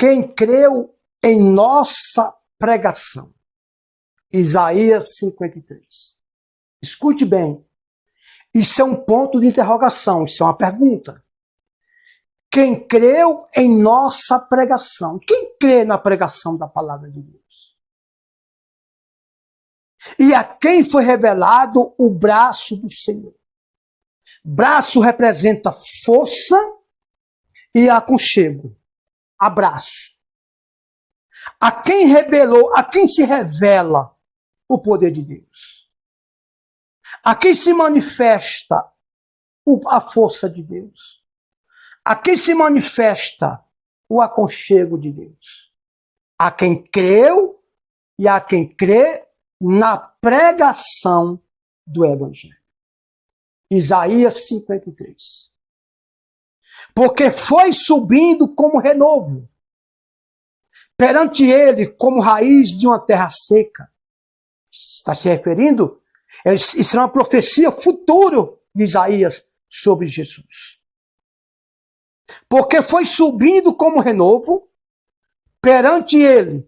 quem creu em nossa pregação. Isaías 53. Escute bem. Isso é um ponto de interrogação, isso é uma pergunta. Quem creu em nossa pregação? Quem crê na pregação da palavra de Deus? E a quem foi revelado o braço do Senhor? Braço representa força e aconchego. Abraço. A quem revelou, a quem se revela o poder de Deus? A quem se manifesta a força de Deus? A quem se manifesta o aconchego de Deus? A quem creu e a quem crê na pregação do Evangelho. Isaías 53. Porque foi subindo como renovo, perante ele como raiz de uma terra seca. Está se referindo? Isso é uma profecia futura de Isaías sobre Jesus. Porque foi subindo como renovo, perante ele,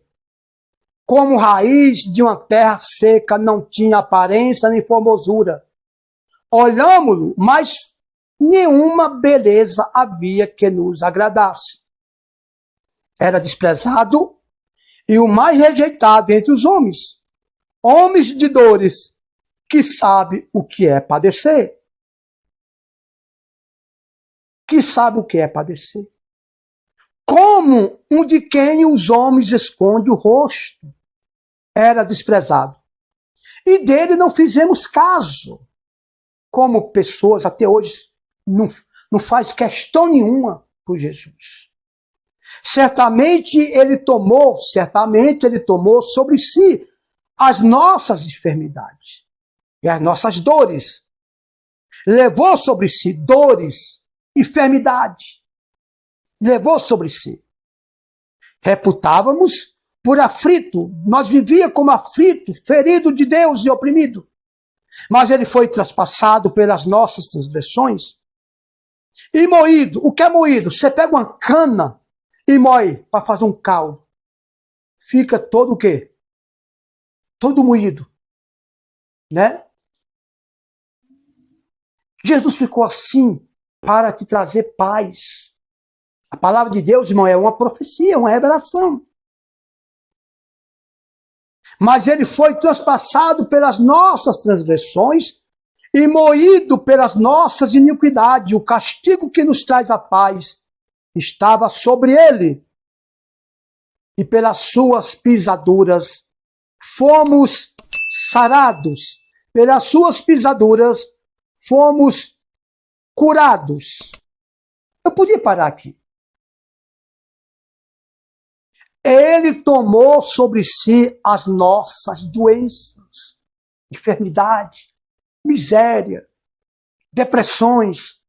como raiz de uma terra seca, não tinha aparência nem formosura. Olhámo-lo, mas nenhuma beleza havia que nos agradasse. Era desprezado e o mais rejeitado entre os homens. Homens de dores, que sabe o que é padecer. Que sabe o que é padecer. Como um de quem os homens escondem o rosto. Era desprezado. E dele não fizemos caso. Como pessoas até hoje não faz questão nenhuma por Jesus. Certamente ele tomou sobre si as nossas enfermidades e as nossas dores. Levou sobre si dores, enfermidade. Levou sobre si. Reputávamos por aflito. Nós vivíamos como aflito, ferido de Deus e oprimido. Mas ele foi traspassado pelas nossas transgressões e moído. O que é moído? Você pega uma cana e moe para fazer um caldo. Fica todo o quê? Todo moído. Né? Jesus ficou assim para te trazer paz. A palavra de Deus, irmão, é uma profecia, uma revelação. Mas ele foi transpassado pelas nossas transgressões e moído pelas nossas iniquidades. O castigo que nos traz a paz estava sobre ele. E pelas suas pisaduras fomos sarados. Pelas suas pisaduras fomos curados. Eu podia parar aqui. Ele tomou sobre si as nossas doenças, enfermidade, miséria, depressões,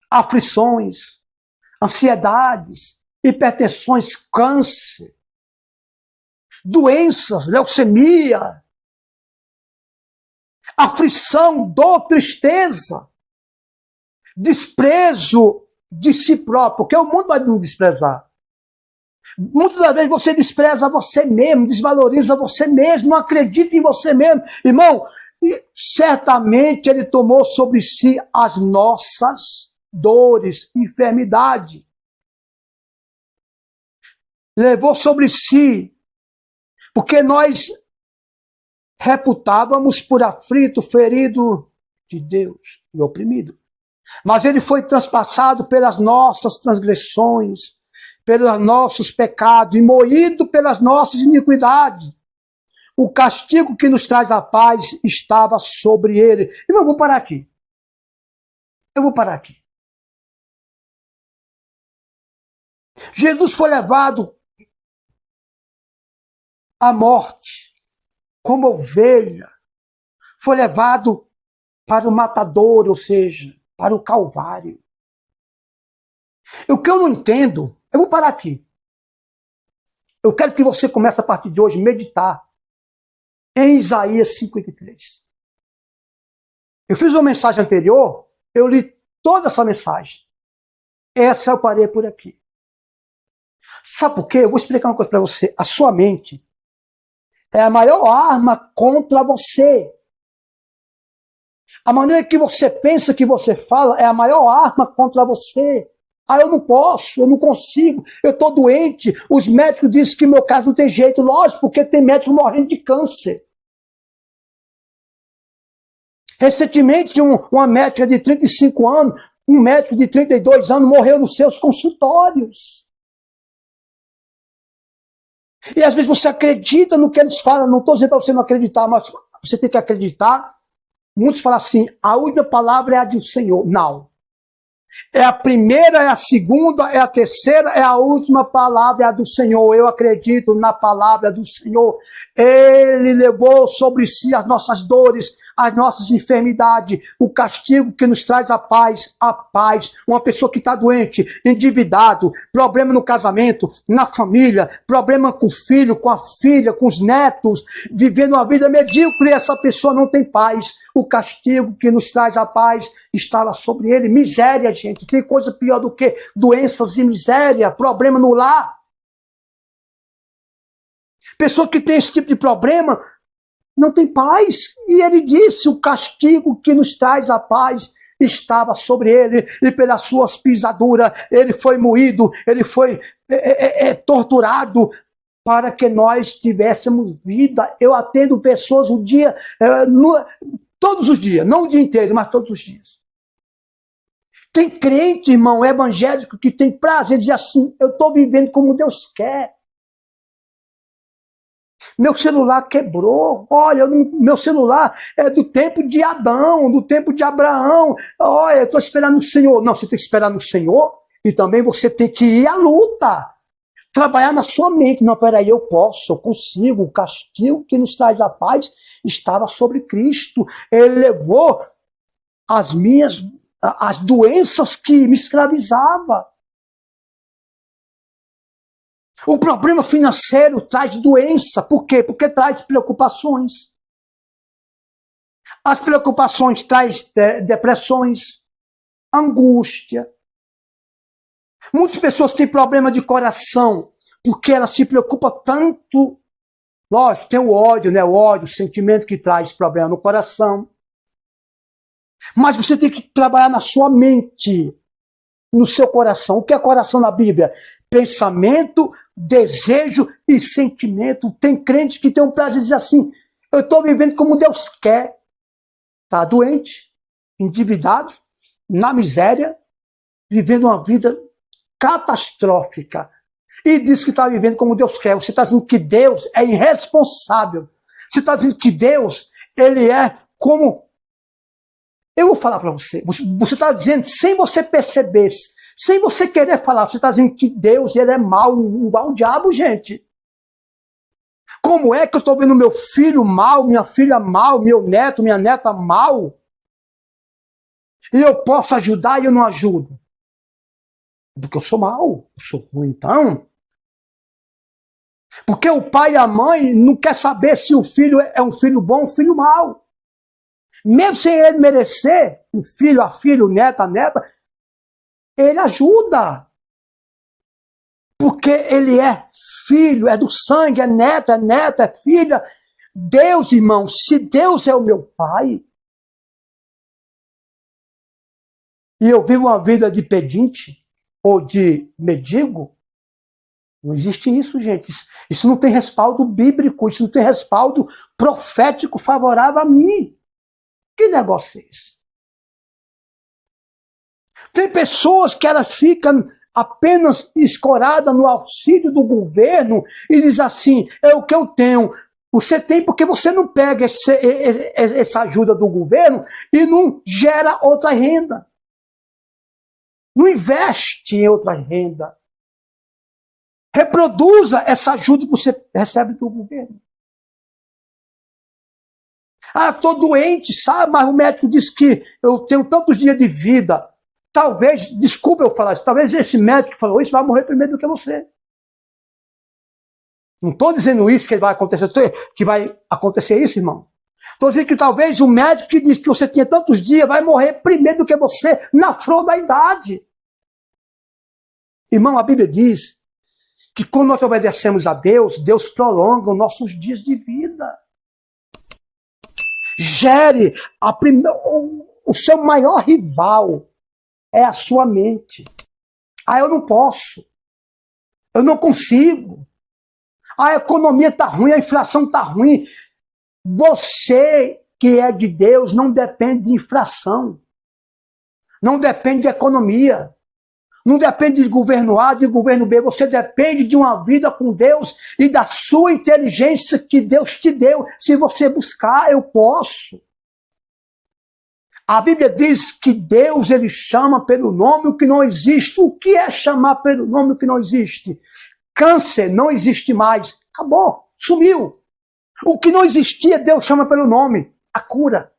aflições, ansiedades, hipertensões, câncer, doenças, leucemia, aflição, dor, tristeza, desprezo de si próprio, porque o mundo vai nos desprezar. Muitas das vezes você despreza você mesmo, desvaloriza você mesmo, não acredita em você mesmo. Irmão, certamente ele tomou sobre si as nossas dores, enfermidade. Levou sobre si, porque nós reputávamos por aflito, ferido de Deus e oprimido. Mas ele foi transpassado pelas nossas transgressões, pelos nossos pecados e moído pelas nossas iniquidades. O castigo que nos traz a paz estava sobre ele. E eu vou parar aqui. Jesus foi levado à morte como ovelha. Foi levado para o matador, ou seja, para o Calvário. O que eu não entendo, eu vou parar aqui. Eu quero que você comece a partir de hoje a meditar em Isaías 53. Eu fiz uma mensagem anterior, eu li toda essa mensagem. Essa eu parei por aqui. Sabe por quê? Eu vou explicar uma coisa para você. A sua mente é a maior arma contra você. A maneira que você pensa, que você fala, é a maior arma contra você. Ah, eu não posso, eu não consigo, eu estou doente. Os médicos dizem que meu caso não tem jeito. Lógico, porque tem médicos morrendo de câncer. Recentemente, uma médica de 35 anos, um médico de 32 anos morreu nos seus consultórios. E às vezes você acredita no que eles falam. Não estou dizendo para você não acreditar, mas você tem que acreditar. Muitos falam assim, a última palavra é a do Senhor. Não. É a primeira, é a segunda, é a terceira, é a última palavra, é a do Senhor. Eu acredito na palavra do Senhor. Ele levou sobre si as nossas dores, as nossas enfermidades, o castigo que nos traz a paz, a paz. Uma pessoa que está doente, endividado, problema no casamento, na família, problema com o filho, com a filha, com os netos, vivendo uma vida medíocre, e essa pessoa não tem paz. O castigo que nos traz a paz estava sobre ele. Miséria, gente. Tem coisa pior do que doenças e miséria, problema no lar. Pessoa que tem esse tipo de problema não tem paz. E ele disse, o castigo que nos traz a paz estava sobre ele, e pelas suas pisaduras ele foi moído, ele foi torturado, para que nós tivéssemos vida. Eu atendo pessoas o dia, todos os dias, não o dia inteiro, mas todos os dias. Tem crente, irmão, evangélico, que tem prazer de dizer assim, eu estou vivendo como Deus quer. Meu celular quebrou. Olha, meu celular é do tempo de Adão, do tempo de Abraão. Olha, eu estou esperando no Senhor. Não, você tem que esperar no Senhor e também você tem que ir à luta. Trabalhar na sua mente. Não, peraí, eu posso, eu consigo. O castigo que nos traz a paz estava sobre Cristo. Ele levou as doenças que me escravizavam. O problema financeiro traz doença. Por quê? Porque traz preocupações. As preocupações trazem depressões, angústia. Muitas pessoas têm problema de coração porque elas se preocupam tanto. Lógico, tem o ódio, né? O ódio, o sentimento que traz problema no coração. Mas você tem que trabalhar na sua mente, no seu coração. O que é coração na Bíblia? Pensamento, desejo e sentimento. Tem crente que tem um prazer de dizer assim, eu estou vivendo como Deus quer. Está doente, endividado, na miséria, vivendo uma vida catastrófica. E diz que está vivendo como Deus quer. Você está dizendo que Deus é irresponsável. Você está dizendo que Deus, ele é como... Eu vou falar para você. Você está dizendo, sem você perceber, sem você querer falar, você está dizendo que Deus, ele é mau, o diabo, gente. Como é que eu estou vendo meu filho mal, minha filha mal, meu neto, minha neta mal? E eu posso ajudar e eu não ajudo? Porque eu sou mau, eu sou ruim, então. Porque o pai e a mãe não quer saber se o filho é um filho bom ou um filho mau. Mesmo sem ele merecer, o filho, a filha, o neto, a neta, ele ajuda. Porque ele é filho, é do sangue, é neto, é filha. Deus, irmão, se Deus é o meu pai, e eu vivo uma vida de pedinte, ou de mendigo, não existe isso, gente. Isso não tem respaldo bíblico, isso não tem respaldo profético favorável a mim. Que negócio é esse? Tem pessoas que elas ficam apenas escoradas no auxílio do governo e diz assim, é o que eu tenho. Você tem porque você não pega essa ajuda do governo e não gera outra renda. Não investe em outra renda. Reproduza essa ajuda que você recebe do governo. Ah, estou doente, sabe? Mas o médico disse que eu tenho tantos dias de vida. Talvez, desculpa eu falar isso, talvez esse médico que falou isso vai morrer primeiro do que você. Não estou dizendo isso que vai acontecer isso, irmão. Estou dizendo que talvez o médico que disse que você tinha tantos dias vai morrer primeiro do que você na flor da idade. Irmão, a Bíblia diz que quando nós obedecemos a Deus, Deus prolonga os nossos dias de vida. Gere o seu maior rival é a sua mente. Ah, eu não posso. Eu não consigo. A economia está ruim, a inflação está ruim. Você que é de Deus não depende de inflação. Não depende de economia. Não depende de governo A, de governo B. Você depende de uma vida com Deus e da sua inteligência que Deus te deu. Se você buscar, eu posso. A Bíblia diz que Deus, ele chama pelo nome o que não existe. O que é chamar pelo nome o que não existe? Câncer não existe mais. Acabou. Sumiu. O que não existia, Deus chama pelo nome. A cura.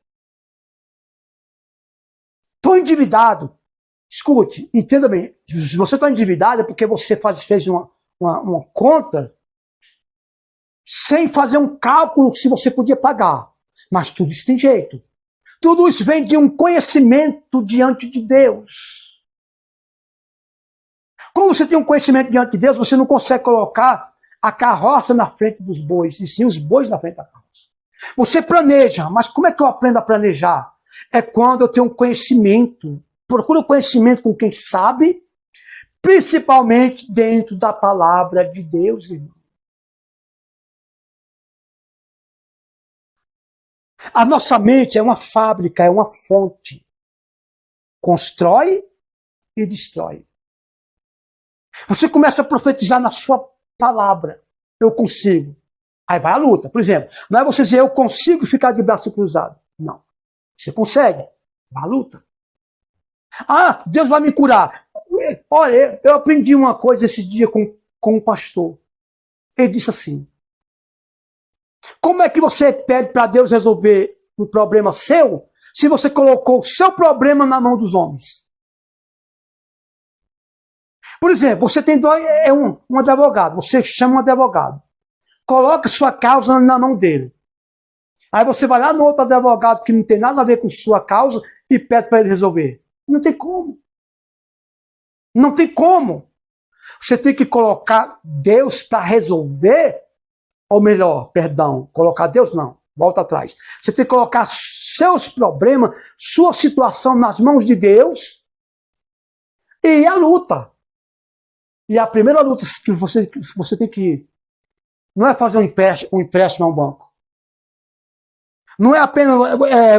Estou endividado. Escute, entenda bem. Se você está endividado é porque você fez uma conta sem fazer um cálculo se você podia pagar. Mas tudo isso tem jeito. Tudo isso vem de um conhecimento diante de Deus. Quando você tem um conhecimento diante de Deus, você não consegue colocar a carroça na frente dos bois, e sim os bois na frente da carroça. Você planeja, mas como é que eu aprendo a planejar? É quando eu tenho um conhecimento. Procura o conhecimento com quem sabe, principalmente dentro da palavra de Deus, irmão. A nossa mente é uma fábrica, é uma fonte. Constrói e destrói. Você começa a profetizar na sua palavra. Eu consigo. Aí vai a luta. Por exemplo, não é você dizer eu consigo ficar de braço cruzado. Não. Você consegue. Vai à luta. Ah, Deus vai me curar. Olha, eu aprendi uma coisa esse dia com um pastor. Ele disse assim: como é que você pede para Deus resolver um problema seu se você colocou o seu problema na mão dos homens? Por exemplo, você tem um advogado, você chama um advogado, coloca sua causa na mão dele. Aí você vai lá no outro advogado que não tem nada a ver com sua causa e pede para ele resolver. Não tem como. Não tem como. Você tem que colocar Deus para resolver, ou melhor, perdão, colocar Deus não, volta atrás. Você tem que colocar seus problemas, sua situação nas mãos de Deus e a luta. E a primeira luta que você tem que ir não é fazer um empréstimo a um banco. Não é apenas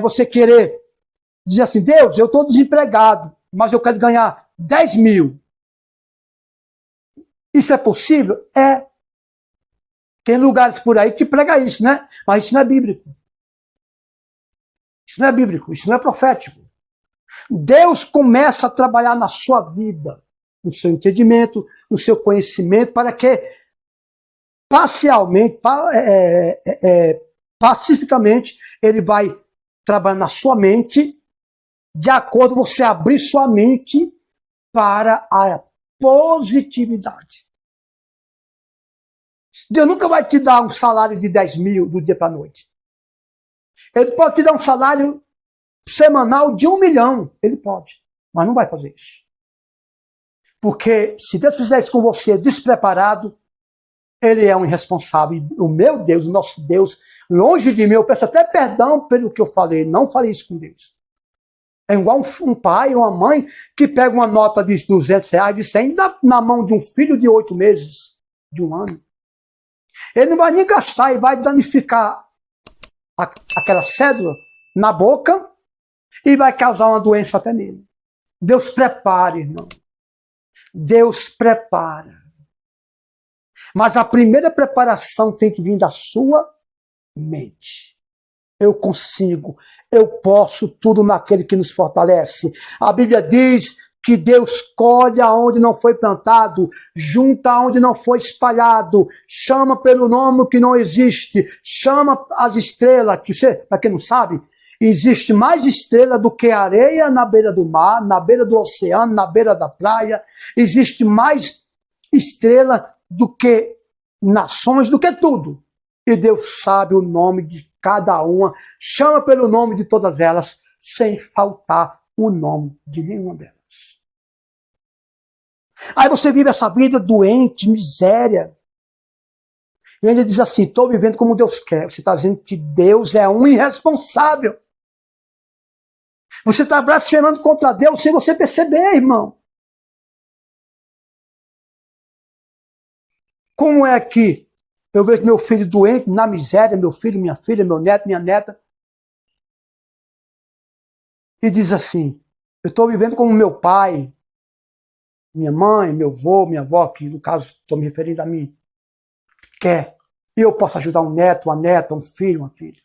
você querer dizer assim, Deus, eu estou desempregado, mas eu quero ganhar 10 mil. Isso é possível? É. Tem lugares por aí que prega isso, né? Mas isso não é bíblico. Isso não é bíblico, isso não é profético. Deus começa a trabalhar na sua vida, no seu entendimento, no seu conhecimento, para que pacificamente, ele vai trabalhar na sua mente, de acordo com você abrir sua mente para a positividade. Deus nunca vai te dar um salário de 10 mil do dia para a noite. Ele pode te dar um salário semanal de 1 milhão. Ele pode, mas não vai fazer isso. Porque se Deus fizer isso com você despreparado, ele é um irresponsável. O meu Deus, o nosso Deus, longe de mim, eu peço até perdão pelo que eu falei. Não falei isso com Deus. É igual um pai ou uma mãe que pega uma nota de 200 reais, de 100, dá na mão de um filho de 8 meses, de 1 ano. Ele não vai nem gastar e vai danificar aquela cédula na boca e vai causar uma doença até nele. Deus prepara, irmão. Deus prepara. Mas a primeira preparação tem que vir da sua mente. Eu consigo, eu posso tudo naquele que nos fortalece. A Bíblia diz que Deus colhe aonde não foi plantado, junta aonde não foi espalhado, chama pelo nome que não existe, chama as estrelas, que você, para quem não sabe, existe mais estrela do que areia na beira do mar, na beira do oceano, na beira da praia, existe mais estrela do que nações, do que tudo. E Deus sabe o nome de cada uma, chama pelo nome de todas elas, sem faltar o nome de nenhuma delas. Aí você vive essa vida doente, miséria. E ainda diz assim, estou vivendo como Deus quer. Você está dizendo que Deus é um irresponsável. Você está blasfemando contra Deus sem você perceber, irmão. Como é que eu vejo meu filho doente, na miséria, meu filho, minha filha, meu neto, minha neta, e diz assim, eu estou vivendo como meu pai, minha mãe, meu avô, minha avó, que no caso estou me referindo a mim, quer. E eu posso ajudar um neto, uma neta, um filho, uma filha.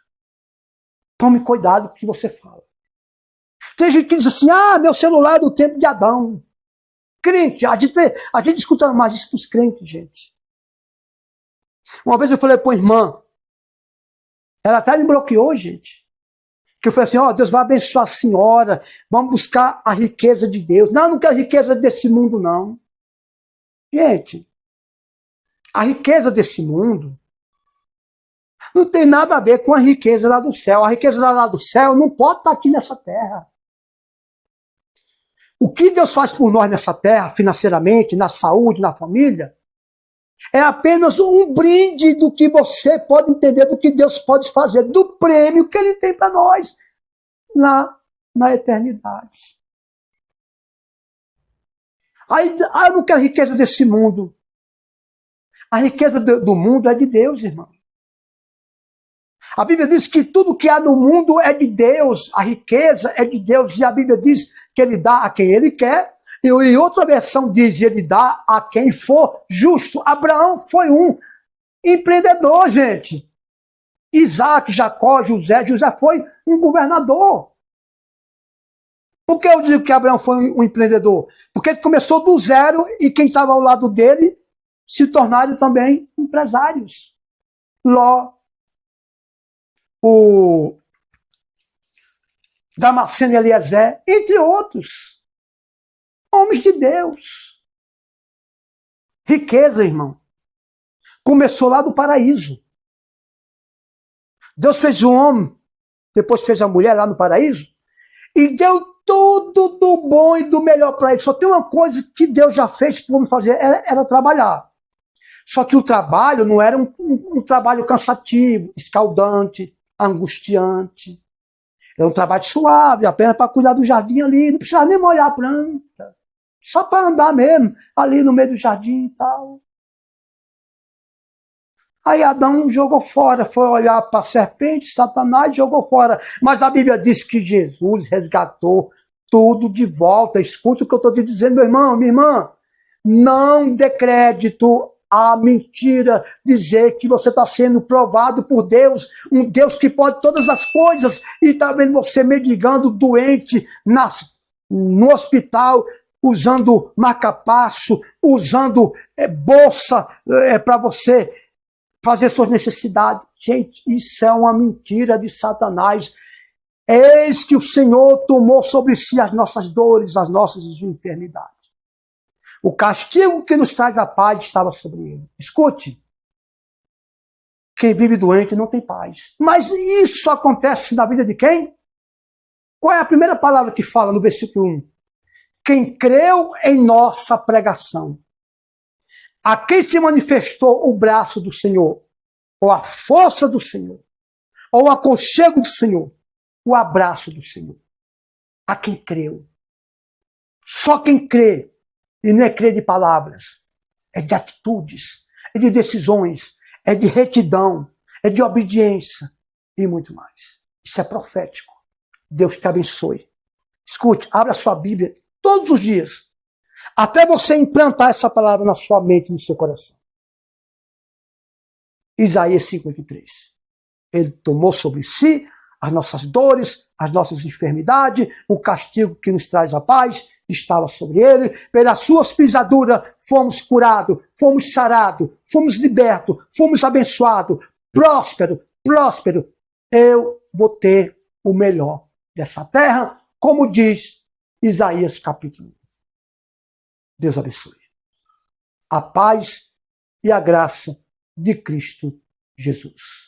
Tome cuidado com o que você fala. Tem gente que diz assim, meu celular é do tempo de Adão. Crente, a gente escuta mais isso dos crentes, gente. Uma vez eu falei para uma irmã, ela até me bloqueou, gente. Que eu falei assim, Deus vai abençoar a senhora, vamos buscar a riqueza de Deus. Não quero a riqueza desse mundo, não. Gente, a riqueza desse mundo não tem nada a ver com a riqueza lá do céu. A riqueza lá do céu não pode estar aqui nessa terra. O que Deus faz por nós nessa terra, financeiramente, na saúde, na família, é apenas um brinde do que você pode entender, do que Deus pode fazer, do prêmio que Ele tem para nós na eternidade. Aí eu não quero a riqueza desse mundo. A riqueza do mundo é de Deus, irmão. A Bíblia diz que tudo que há no mundo é de Deus, a riqueza é de Deus, e a Bíblia diz que Ele dá a quem Ele quer, e outra versão diz, Ele dá a quem for justo. Abraão foi um empreendedor, gente. Isaac, Jacó, José foi um governador. Por que eu digo que Abraão foi um empreendedor? Porque ele começou do zero e quem estava ao lado dele se tornaram também empresários. Ló, o Damasceno e Eliezer, entre outros. Homens de Deus. Riqueza, irmão. Começou lá do paraíso. Deus fez o homem, depois fez a mulher lá no paraíso, e deu tudo do bom e do melhor para ele. Só tem uma coisa que Deus já fez para o homem fazer, era trabalhar. Só que o trabalho não era um trabalho cansativo, escaldante, angustiante. Era um trabalho suave, apenas para cuidar do jardim ali, não precisava nem molhar a planta. Só para andar mesmo, ali no meio do jardim e tal. Aí Adão jogou fora, foi olhar para a serpente, Satanás jogou fora. Mas a Bíblia diz que Jesus resgatou tudo de volta. Escuta o que eu estou te dizendo, meu irmão, minha irmã. Não dê crédito à mentira, dizer que você está sendo provado por Deus, um Deus que pode todas as coisas, e está vendo você mendigando, doente, no hospital, usando marca-passo, usando bolsa para você fazer suas necessidades. Gente, isso é uma mentira de Satanás. Eis que o Senhor tomou sobre si as nossas dores, as nossas enfermidades. O castigo que nos traz a paz estava sobre ele. Escute, quem vive doente não tem paz. Mas isso acontece na vida de quem? Qual é a primeira palavra que fala no versículo 1? Quem creu em nossa pregação. A quem se manifestou o braço do Senhor, ou a força do Senhor, ou o aconchego do Senhor, o abraço do Senhor. A quem creu. Só quem crê, e não é crer de palavras, é de atitudes, é de decisões, é de retidão, é de obediência e muito mais. Isso é profético. Deus te abençoe. Escute, abra sua Bíblia todos os dias, até você implantar essa palavra na sua mente e no seu coração. Isaías 53. Ele tomou sobre si as nossas dores, as nossas enfermidades, o castigo que nos traz a paz estava sobre ele. Pelas suas pisaduras fomos curados, fomos sarados, fomos libertos, fomos abençoados. Próspero, próspero. Eu vou ter o melhor dessa terra, como diz Isaías capítulo 1. Deus abençoe. A paz e a graça de Cristo Jesus.